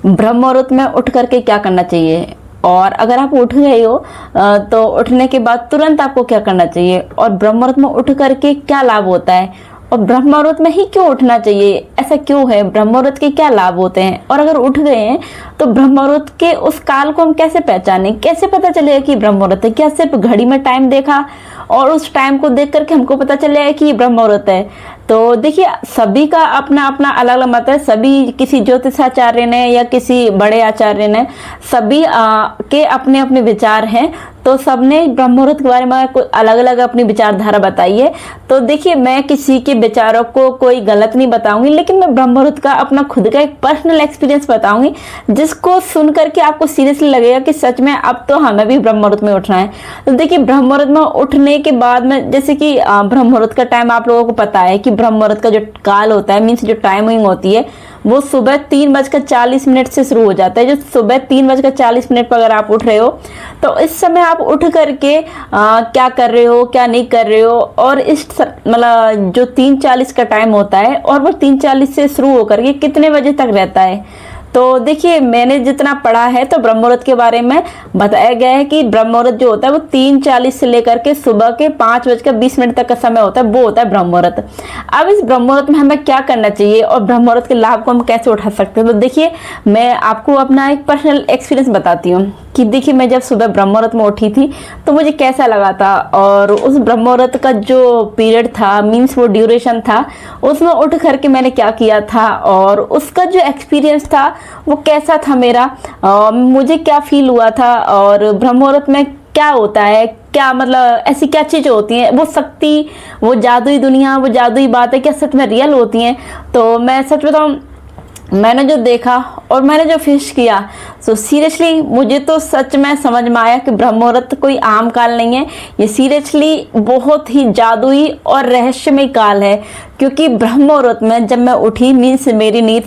ब्रह्म मुहूर्त में उठ करके क्या करना चाहिए, और अगर आप उठ गए हो तो उठने के बाद तुरंत आपको क्या करना चाहिए, और ब्रह्म मुहूर्त में उठ करके क्या लाभ होता है, और ब्रह्म मुहूर्त में ही क्यों उठना चाहिए, ऐसा क्यों है, ब्रह्म मुहूर्त के क्या लाभ होते हैं, और अगर उठ गए हैं तो ब्रह्म मुहूर्त के उस काल को हम कैसे पहचानें, कैसे पता चलेगा कि ब्रह्म मुहूर्त है। क्या सिर्फ घड़ी में टाइम देखा और उस टाइम को देख करके हमको पता चलेगा कि ये ब्रह्म मुहूर्त है। तो देखिए, सभी का अपना अपना अलग अलग मत है। सभी, किसी ज्योतिषाचार्य ने या किसी बड़े आचार्य ने, सभी के अपने अपने विचार हैं। तो सबने ब्रह्म मुहूर्त के बारे में अलग अलग अपनी विचारधारा बताई है। तो देखिए, मैं किसी के विचारों को कोई गलत नहीं बताऊंगी, लेकिन मैं ब्रह्म मुहूर्त का अपना खुद का एक पर्सनल एक्सपीरियंस बताऊंगी, जिसको सुन करके आपको सीरियसली लगेगा कि सच में अब तो हमें भी ब्रह्म मुहूर्त में उठना है। तो देखिए, ब्रह्म मुहूर्त में उठने के बाद में, जैसे कि ब्रह्म मुहूर्त का टाइम आप लोगों को पता है कि ब्रह्म मुहूर्त का जो काल होता है, मीन्स जो टाइमिंग होती है, वो सुबह 3:40 से शुरू हो जाता है। जो सुबह 3:40 पर अगर आप उठ रहे हो, तो इस समय आप उठ करके क्या कर रहे हो, क्या नहीं कर रहे हो, और इस मतलब जो 3:40 का टाइम होता है, और वो 3:40 से शुरू होकर के कितने बजे तक रहता है। तो देखिए, मैंने जितना पढ़ा है तो ब्रह्म मुहूर्त के बारे में बताया गया है कि ब्रह्म मुहूर्त जो होता है वो 3:40 से लेकर के सुबह के 5:20 तक का समय होता है, वो होता है ब्रह्म मुहूर्त। अब इस ब्रह्म मुहूर्त में हमें क्या करना चाहिए और ब्रह्म मुहूर्त के लाभ को हम कैसे उठा सकते हैं, तो देखिए, मैं आपको अपना एक पर्सनल एक्सपीरियंस बताती हूँ कि देखिए, मैं जब सुबह ब्रह्म मुहूर्त में उठी थी तो मुझे कैसा लगा था, और उस ब्रह्म मुहूर्त का जो पीरियड था, मीन्स वो ड्यूरेशन था, उसमें उठ करके मैंने क्या किया था, और उसका जो एक्सपीरियंस था वो कैसा था मेरा, मुझे क्या फील हुआ था, और ब्रह्म मुहूर्त में क्या होता है, क्या मतलब ऐसी क्या चीज़ें होती हैं, वो शक्ति, वो जादुई दुनिया, वो जादुई बातें क्या सच में रियल होती हैं। तो मैं सच बताऊँ, मैंने जो देखा और मैंने जो फेस किया, तो सीरियसली मुझे तो सच में समझ में आया कि ब्रह्म मुहूर्त कोई आम काल नहीं है, ये सीरियसली बहुत ही जादुई और रहस्यमय काल है। क्योंकि ब्रह्म मुहूर्त में जब मैं उठी, मीन्स मेरी नींद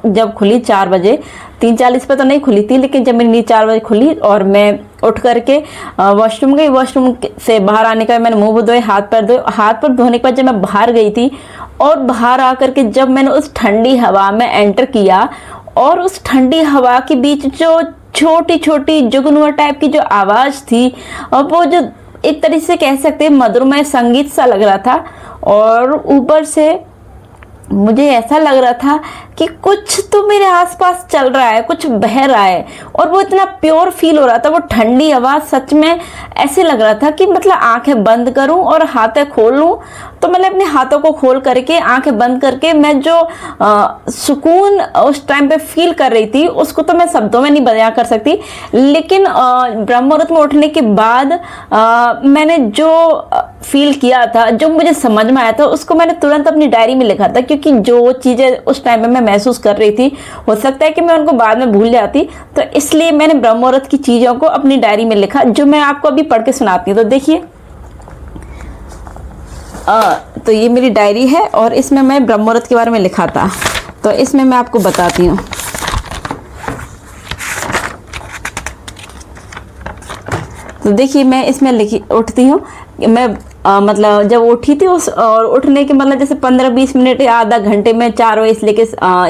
जब खुली 4 बजे, 3:40 पे तो नहीं खुली थी, लेकिन जब मेरी नींद 4 बजे खुली और मैं उठ करके वॉशरूम गई, वॉशरूम से बाहर आने का मैंने मुंह धोए, हाथ पैर धोए, हाथ पैर धोने के बाद जब मैं बाहर गई थी, और बाहर आकर के जब मैंने उस ठंडी हवा में एंटर किया, और उस ठंडी हवा के बीच जो छोटी छोटी जुगनुआ टाइप की जो आवाज़ थी, और वो जो एक तरीके से कह सकते हैं मधुरमय संगीत सा लग रहा था, और ऊपर से मुझे ऐसा लग रहा था कि कुछ तो मेरे आसपास चल रहा है, कुछ बह रहा है, और वो इतना प्योर फील हो रहा था। वो ठंडी हवा सच में ऐसे लग रहा था कि मतलब आंखें बंद करूं और हाथें खोल लूं, तो मैंने अपने हाथों को खोल करके आंखें बंद करके मैं जो सुकून उस टाइम पे फील कर रही थी, उसको तो मैं शब्दों में नहीं बयां कर सकती। लेकिन ब्रह्म मुहूर्त में उठने के बाद मैंने जो फील किया था, जो मुझे समझ में आया था, उसको मैंने तुरंत अपनी डायरी में लिखा था। क्योंकि जो चीज़ें उस टाइम में मैं महसूस कर रही थी, हो सकता है कि मैं उनको बाद में भूल जाती, तो इसलिए मैंने ब्रह्म मुहूर्त की चीज़ों को अपनी डायरी में लिखा, जो मैं आपको अभी पढ़ के सुनाती हूँ। तो देखिए, तो ये मेरी डायरी है, और इसमें मैं ब्रह्म मुहूर्त के बारे में लिखा था, तो इसमें मैं आपको बताती हूँ। तो देखिए, मैं इसमें लिखी उठती हूँ, मैं मतलब जब उठी थी उस, और उठने के मतलब जैसे 15-20 मिनट या आधा घंटे में 4 बजे से लेके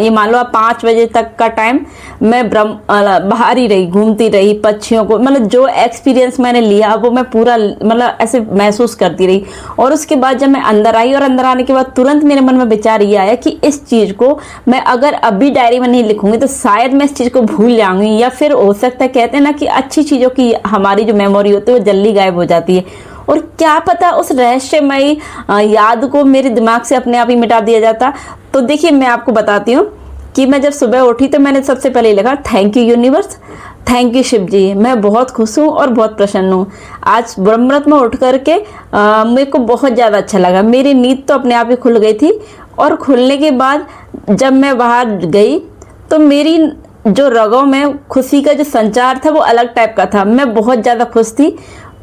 ये मान लो 5 बजे तक का टाइम मैं बाहर ही रही, घूमती रही, पक्षियों को, मतलब जो एक्सपीरियंस मैंने लिया वो मैं पूरा मतलब ऐसे महसूस करती रही। और उसके बाद जब मैं अंदर आई, और अंदर आने के बाद तुरंत मेरे मन में विचार ये आया कि इस चीज़ को मैं अगर अभी डायरी में नहीं लिखूंगी तो शायद मैं इस चीज़ को भूल जाऊंगी, या फिर हो सकता है, कहते हैं ना कि अच्छी चीज़ों की हमारी जो मेमोरी होती है वो जल्दी गायब हो जाती है, और क्या पता उस रहस्यमयी याद को मेरे दिमाग से अपने आप ही मिटा दिया जाता। तो देखिए, मैं आपको बताती हूँ कि मैं जब सुबह उठी तो मैंने सबसे पहले लिखा, thank you universe, thank you Shiv ji, मैं बहुत खुश हूँ और बहुत प्रसन्न हूँ। आज ब्रह्म मुहूर्त में उठ करके मेरे को बहुत ज़्यादा अच्छा लगा। मेरी नींद तो अपने आप ही खुल गई थी, और खुलने के बाद जब मैं बाहर गई तो मेरी जो रगों में खुशी का जो संचार था वो अलग टाइप का था। मैं बहुत ज़्यादा खुश थी,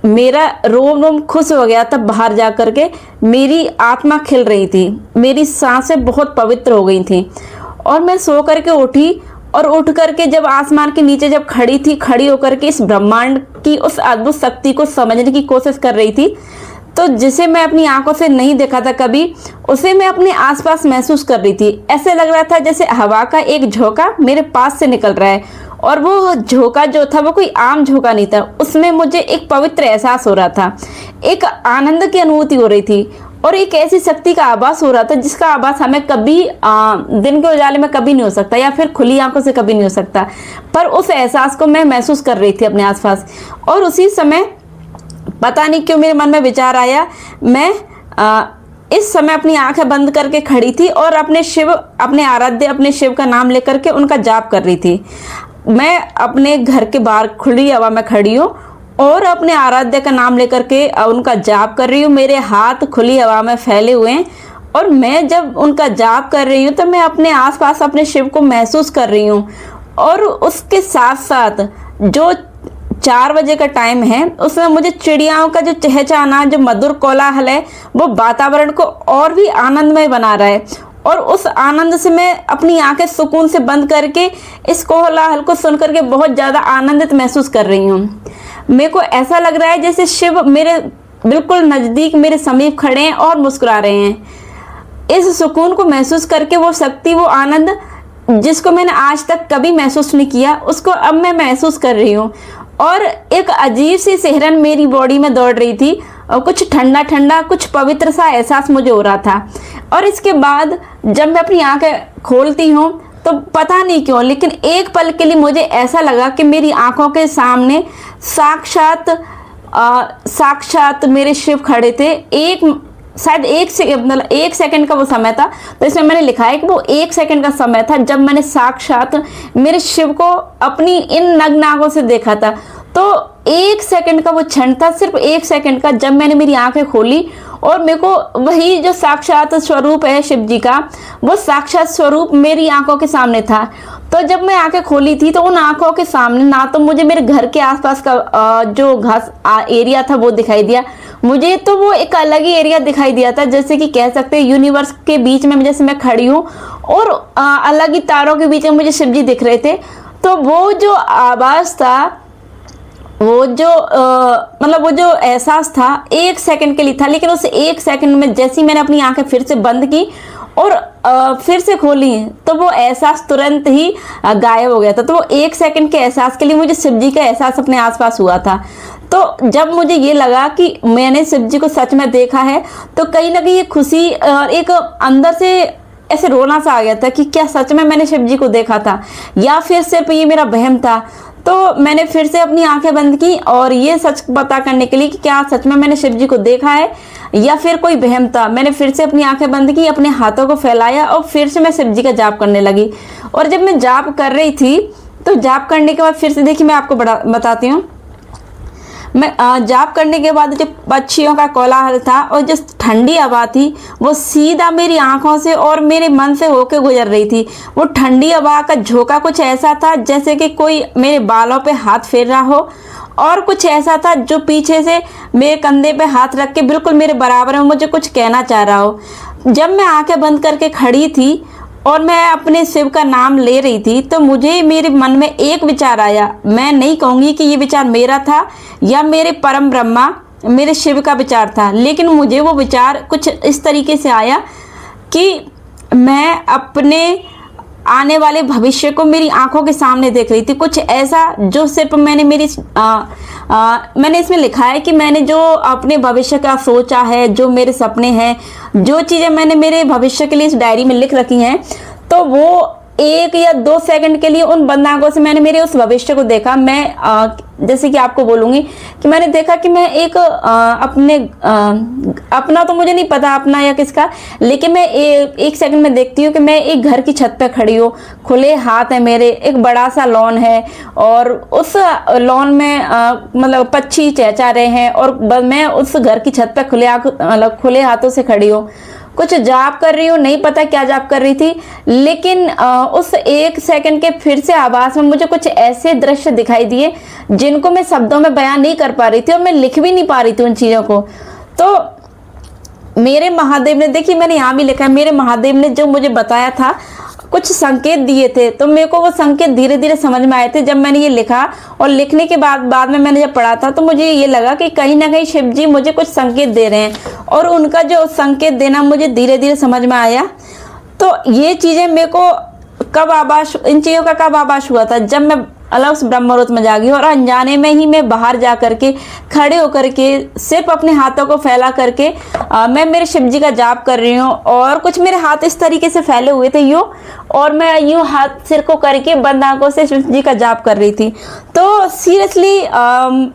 मेरा रोम रोम खुश हो गया था। बाहर जा कर के मेरी आत्मा खिल रही थी, मेरी सांसें बहुत पवित्र हो गई थी, और मैं सो करके उठी, और उठ करके जब आसमान के नीचे जब खड़ी थी, खड़ी होकर के इस ब्रह्मांड की उस अद्भुत शक्ति को समझने की कोशिश कर रही थी, तो जिसे मैं अपनी आंखों से नहीं देखा था कभी, उसे मैं अपने आसपास महसूस कर रही थी। ऐसे लग रहा था जैसे हवा का एक झोंका मेरे पास से निकल रहा है, और वो झोंका जो था वो कोई आम झोंका नहीं था। उसमें मुझे एक पवित्र एहसास हो रहा था, एक आनंद की अनुभूति हो रही थी, और एक ऐसी शक्ति का आभास हो रहा था जिसका आभास हमें कभी दिन के उजाले में कभी नहीं हो सकता, या फिर खुली आंखों से कभी नहीं हो सकता। पर उस एहसास को मैं महसूस कर रही थी अपने आसपास। और उसी समय पता नहीं क्यों मेरे मन में विचार आया, मैं इस समय अपनी आंखें बंद करके खड़ी थी और अपने आराध्य, अपने शिव का नाम लेकर के उनका जाप कर रही थी। मैं अपने घर के बाहर खुली हवा में खड़ी हूँ और अपने आराध्य का नाम लेकर के उनका जाप कर रही हूँ। मेरे हाथ खुली हवा में फैले हुए हैं, और मैं जब उनका जाप कर रही हूँ तो मैं अपने आसपास अपने शिव को महसूस कर रही हूँ। और उसके साथ साथ जो 4 बजे का टाइम है, उसमें मुझे चिड़ियाओं का जो चहचहाना, जो मधुर कोलाहल है, वो वातावरण को और भी आनंदमय बना रहा है। और उस आनंद से मैं अपनी आंखें सुकून से बंद करके इस कोलाहल को सुन करके बहुत ज़्यादा आनंदित महसूस कर रही हूँ। मेरे को ऐसा लग रहा है जैसे शिव मेरे बिल्कुल नज़दीक, मेरे समीप खड़े हैं और मुस्कुरा रहे हैं। इस सुकून को महसूस करके वो शक्ति, वो आनंद जिसको मैंने आज तक कभी महसूस नहीं किया, उसको अब मैं महसूस कर रही हूँ। और एक अजीब सी सिहरन मेरी बॉडी में दौड़ रही थी, और कुछ ठंडा ठंडा, कुछ पवित्र सा एहसास मुझे हो रहा था। और इसके बाद जब मैं अपनी आंखें खोलती हूँ तो पता नहीं क्यों, लेकिन एक पल के लिए मुझे ऐसा लगा कि मेरी आंखों के सामने साक्षात मेरे शिव खड़े थे। शायद एक सेकंड का वो समय था, तो इसमें मैंने लिखा है कि वो 1 सेकंड का समय था जब मैंने साक्षात मेरे शिव को अपनी इन नग्न आंखों से देखा था। तो 1 सेकंड का वो क्षण था, सिर्फ 1 सेकंड का, जब मैंने मेरी आंखें खोली और मेरे को वही जो साक्षात स्वरूप है शिव जी का, वो साक्षात स्वरूप मेरी आंखों के सामने था। तो जब मैं आंखें खोली थी तो उन आंखों के सामने ना तो मुझे मेरे घर के आसपास का जो घास एरिया था वो दिखाई दिया, मुझे तो वो एक अलग ही एरिया दिखाई दिया था, जैसे कि कह सकते हैं यूनिवर्स के बीच में जैसे मैं खड़ी हूँ, और अलग ही तारों के बीच में मुझे शिव जी दिख रहे थे। तो वो जो आवाज़ था, वो जो वो जो एहसास था 1 सेकंड के लिए था, लेकिन उस 1 सेकंड में जैसे ही मैंने अपनी आंखें फिर से बंद की और फिर से खोली, तो वो एहसास तुरंत ही गायब हो गया था। तो वो 1 सेकंड के एहसास के लिए मुझे शिव जी का एहसास अपने आसपास हुआ था। तो जब मुझे ये लगा कि मैंने शिव जी को सच में देखा है, तो कहीं ना कहीं ये खुशी और एक अंदर से ऐसे रोना सा आ गया था कि क्या सच में मैंने शिव जी को देखा था, या फिर सिर्फ ये मेरा वहम था। तो मैंने फिर से अपनी आंखें बंद की और ये सच पता करने के लिए कि क्या सच में मैंने शिव जी को देखा है या फिर कोई वहम था, मैंने फिर से अपनी आंखें बंद की, अपने हाथों को फैलाया और फिर से मैं शिव जी का जाप करने लगी। और जब मैं जाप कर रही थी तो जाप करने के बाद फिर से देखिए मैं आपको बताती हूँ, मैं जाप करने के बाद जो पक्षियों का कोलाहल था और जो ठंडी हवा थी वो सीधा मेरी आंखों से और मेरे मन से होके गुजर रही थी। वो ठंडी हवा का झोंका कुछ ऐसा था जैसे कि कोई मेरे बालों पे हाथ फेर रहा हो, और कुछ ऐसा था जो पीछे से मेरे कंधे पे हाथ रख के बिल्कुल मेरे बराबर में मुझे कुछ कहना चाह रहा हो। जब मैं आंखें बंद करके खड़ी थी और मैं अपने शिव का नाम ले रही थी तो मुझे मेरे मन में एक विचार आया। मैं नहीं कहूँगी कि ये विचार मेरा था या मेरे परम ब्रह्मा मेरे शिव का विचार था, लेकिन मुझे वो विचार कुछ इस तरीके से आया कि मैं अपने आने वाले भविष्य को मेरी आंखों के सामने देख रही थी। कुछ ऐसा जो सिर्फ मैंने मैंने इसमें लिखा है कि मैंने जो अपने भविष्य का सोचा है, जो मेरे सपने हैं, जो चीज़ें मैंने मेरे भविष्य के लिए इस डायरी में लिख रखी हैं, तो वो 1 या 2 सेकंड के लिए उन बंद आंखों से मैंने मेरे उस भविष्य को देखा। मैं जैसे कि आपको बोलूँगी कि मैंने देखा कि मैं एक अपना तो मुझे नहीं पता अपना या किसका, लेकिन मैं 1 सेकंड में देखती हूँ कि मैं एक घर की छत पे खड़ी हूँ, खुले हाथ है मेरे, एक बड़ा सा लॉन है और उस लॉन में पक्षी चहचहा रहे हैं और मैं उस घर की छत पे खुले हाथों से खड़ी हूँ। कुछ जाप कर रही हूँ, नहीं पता क्या जाप कर रही थी, लेकिन उस 1 सेकंड के फिर से आवाज में मुझे कुछ ऐसे दृश्य दिखाई दिए जिनको मैं शब्दों में बयान नहीं कर पा रही थी और मैं लिख भी नहीं पा रही थी उन चीज़ों को। तो मेरे महादेव ने, देखिए मैंने यहाँ भी लिखा है, मेरे महादेव ने जो मुझे बताया था कुछ संकेत दिए थे, तो मेरे को वो संकेत धीरे धीरे समझ में आए थे जब मैंने ये लिखा। और लिखने के बाद में मैंने जब पढ़ा था तो मुझे ये लगा कि कहीं ना कहीं शिव जी मुझे कुछ संकेत दे रहे हैं, और उनका जो संकेत देना मुझे धीरे धीरे समझ में आया। तो ये चीज़ें मेरे को कब आभास, इन चीज़ों का कब आभास हुआ था, जब मैं अलग से ब्रह्म मुहूर्त में जागी और अनजाने में ही मैं बाहर जा करके खड़े होकर के सिर्फ अपने हाथों को फैला करके मैं मेरे शिव जी का जाप कर रही हूँ। और कुछ मेरे हाथ इस तरीके से फैले हुए थे यूँ, और मैं यूँ हाथ सिर को करके बंद आंखों से शिव जी का जाप कर रही थी। तो सीरियसली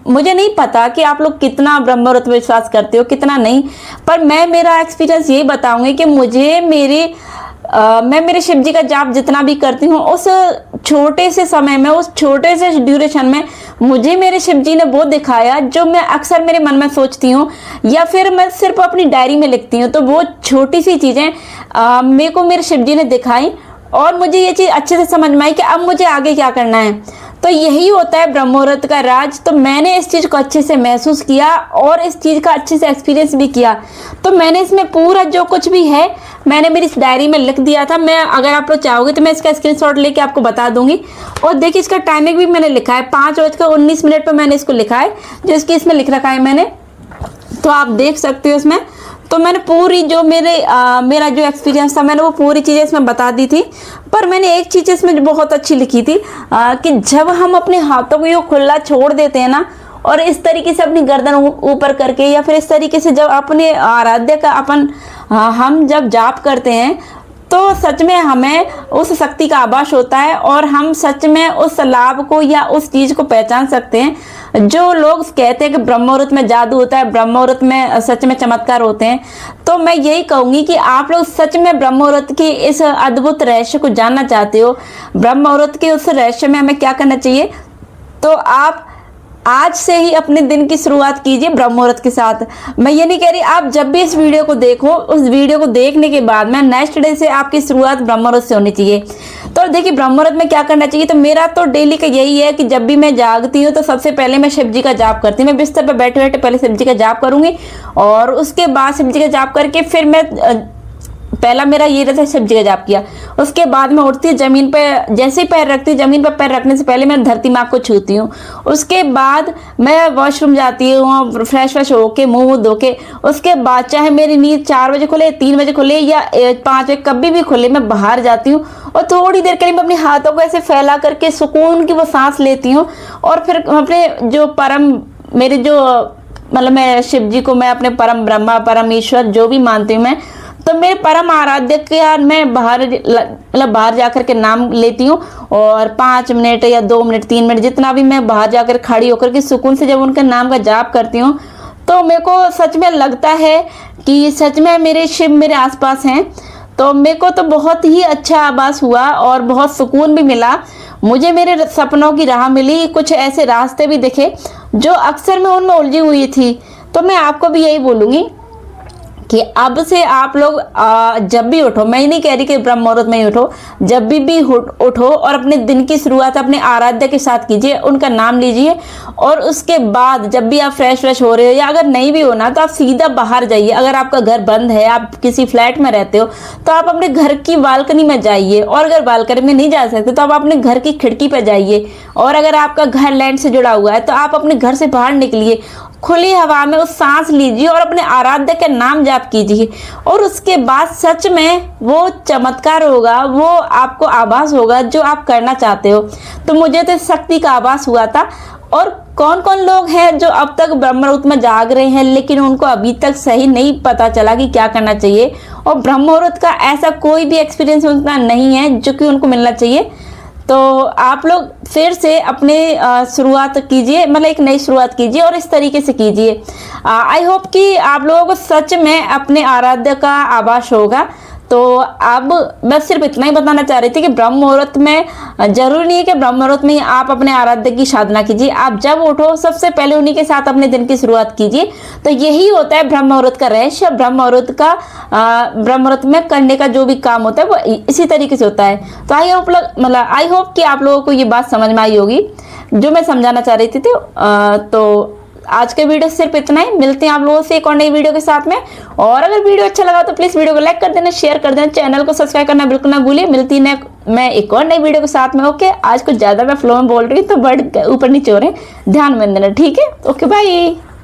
मुझे नहीं पता कि आप लोग कितना ब्रह्म मुहूर्त में विश्वास करते हो, कितना नहीं, पर मैं मेरा एक्सपीरियंस यही बताऊंगी कि मुझे मैं मेरे शिव जी का जाप जितना भी करती हूँ, उस छोटे से समय में, उस छोटे से ड्यूरेशन में मुझे मेरे शिव जी ने वो दिखाया जो मैं अक्सर मेरे मन में सोचती हूँ या फिर मैं सिर्फ अपनी डायरी में लिखती हूँ। तो वो छोटी सी चीज़ें मेरे को मेरे शिव जी ने दिखाई और मुझे ये चीज़ अच्छे से समझ में आई कि अब मुझे आगे क्या करना है। तो यही होता है ब्रह्म मुहूर्त का राज। तो मैंने इस चीज़ को अच्छे से महसूस किया और इस चीज़ का अच्छे से एक्सपीरियंस भी किया। तो मैंने इसमें पूरा जो कुछ भी है मैंने मेरी इस डायरी में लिख दिया था। मैं, अगर आप लोग चाहोगे तो मैं इसका स्क्रीनशॉट लेके आपको बता दूंगी। और देखिए इसका टाइमिंग भी मैंने लिखा है, 5:19 पर मैंने इसको लिखा है, जो इसकी इसमें लिख रखा है मैंने, तो आप देख सकते हो इसमें। तो मैंने पूरी जो मेरा जो एक्सपीरियंस था मैंने वो पूरी चीज़ें इसमें बता दी थी। पर मैंने एक चीज़ इसमें जो बहुत अच्छी लिखी थी कि जब हम अपने हाथों को यूँ खुला छोड़ देते हैं ना, और इस तरीके से अपनी गर्दन ऊपर करके या फिर इस तरीके से जब अपने आराध्य का हम जब जाप करते हैं तो सच में हमें उस शक्ति का आभास होता है और हम सच में उस लाभ को या उस चीज़ को पहचान सकते हैं। जो लोग कहते हैं कि ब्रह्म मुहूर्त में जादू होता है, ब्रह्म मुहूर्त में सच में चमत्कार होते हैं, तो मैं यही कहूँगी कि आप लोग सच में ब्रह्म मुहूर्त की इस अद्भुत रहस्य को जानना चाहते हो, ब्रह्म मुहूर्त के उस रहस्य में हमें क्या करना चाहिए, तो आप आज से ही अपने दिन की शुरुआत कीजिए ब्रह्म मुहूर्त के साथ। मैं ये नहीं कह रही आप जब भी इस वीडियो को देखो, उस वीडियो को देखने के बाद में नेक्स्ट डे से आपकी शुरुआत ब्रह्म मुहूर्त से होनी चाहिए। तो देखिए ब्रह्म मुहूर्त में क्या करना चाहिए, तो मेरा तो डेली का यही है कि जब भी मैं जागती हूँ तो सबसे पहले मैं शिव जी का जाप करती हूँ। मैं बिस्तर पर बैठे बैठे पहले शिव जी का जाप करूंगी और उसके बाद शिव जी का जाप करके फिर मैं पहला मेरा ये रहता है शिव जी का जाप किया। उसके बाद मैं उठती हूँ, जमीन पे जैसे ही पैर रखती हूँ, जमीन पर पैर रखने से पहले मैं धरती माँ को छूती हूँ। उसके बाद मैं वॉशरूम जाती हूँ, फ्रेश होके मुंह धो के, उसके बाद चाहे मेरी नींद 4 बजे खुले, 3 बजे खुले या 5 बजे कभी भी खुले, मैं बाहर जाती हूँ और थोड़ी देर के लिए मैं अपने हाथों को ऐसे फैला करके सुकून की वो सांस लेती हूँ। और फिर अपने जो मेरे जो मतलब मैं शिव जी को मैं अपने परम ब्रह्मा परम ईश्वर जो भी मानती हूँ मैं, तो मेरे परम आराध्य के यार मैं बाहर जाकर के नाम लेती हूँ और 5 मिनट या 2 मिनट 3 मिनट जितना भी मैं बाहर जाकर खड़ी होकर के सुकून से जब उनके नाम का जाप करती हूँ तो मेरे को सच में लगता है कि सच में मेरे शिव मेरे आसपास हैं। तो मेरे को तो बहुत ही अच्छा आभास हुआ और बहुत सुकून भी मिला। मुझे मेरे सपनों की राह मिली, कुछ ऐसे रास्ते भी दिखे जो अक्सर मैं उनमें उलझी हुई थी। तो मैं आपको भी यही बोलूँगी कि अब से आप लोग जब भी उठो, मैं नहीं कह रही कि ब्रह्म मुहूर्त में ही उठो, जब भी उठो और अपने दिन की शुरुआत अपने आराध्य के साथ कीजिए, उनका नाम लीजिए और उसके बाद जब भी आप फ्रेश हो रहे हो या अगर नहीं भी हो ना तो आप सीधा बाहर जाइए। अगर आपका घर बंद है, आप किसी फ्लैट में रहते हो तो आप अपने घर की बालकनी में जाइए, और अगर बालकनी में नहीं जा सकते तो आप अपने घर की खिड़की पर जाइए, और अगर आपका घर लैंड से जुड़ा हुआ है तो आप अपने घर से बाहर निकलिए, खुली हवा में उस सांस लीजिए और अपने आराध्य का नाम जाप कीजिए। और उसके बाद सच में वो चमत्कार होगा, वो आपको आभास होगा जो आप करना चाहते हो। तो मुझे तो शक्ति का आभास हुआ था। और कौन कौन लोग हैं जो अब तक ब्रह्म मुहूर्त में जाग रहे हैं लेकिन उनको अभी तक सही नहीं पता चला कि क्या करना चाहिए, और ब्रह्म मुहूर्त का ऐसा कोई भी एक्सपीरियंस उनका नहीं है जो कि उनको मिलना चाहिए, तो आप लोग फिर से अपने शुरुआत कीजिए, मतलब एक नई शुरुआत कीजिए और इस तरीके से कीजिए। आई होप कि आप लोगों को सच में अपने आराध्य का आभास होगा। तो अब मैं सिर्फ इतना ही बताना चाह रही थी कि ब्रह्म मुहूर्त में जरूरी नहीं है कि ब्रह्म मुहूर्त में ही आप अपने आराध्य की साधना कीजिए। आप जब उठो सबसे पहले उन्हीं के साथ अपने दिन की शुरुआत कीजिए। तो यही होता है ब्रह्म मुहूर्त का रहस्य। ब्रह्म मुहूर्त में करने का जो भी काम होता है वो इसी तरीके से होता है। तो आई होप कि आप लोगों को ये बात समझ में आई होगी जो मैं समझाना चाह रही थी। तो आज के वीडियो सिर्फ इतना ही, मिलते हैं आप लोगों से एक और नई वीडियो के साथ में। और अगर वीडियो अच्छा लगा तो प्लीज वीडियो को लाइक कर देना, शेयर कर देना, चैनल को सब्सक्राइब करना बिल्कुल ना भूलिए। मिलती है मैं एक और नई वीडियो के साथ में। ओके, आज कुछ ज्यादा मैं फ्लो में बोल रही हूँ तो वर्ड ऊपर नीचे हो रहे हैं, ध्यान में देना, ठीक है। Okay bye.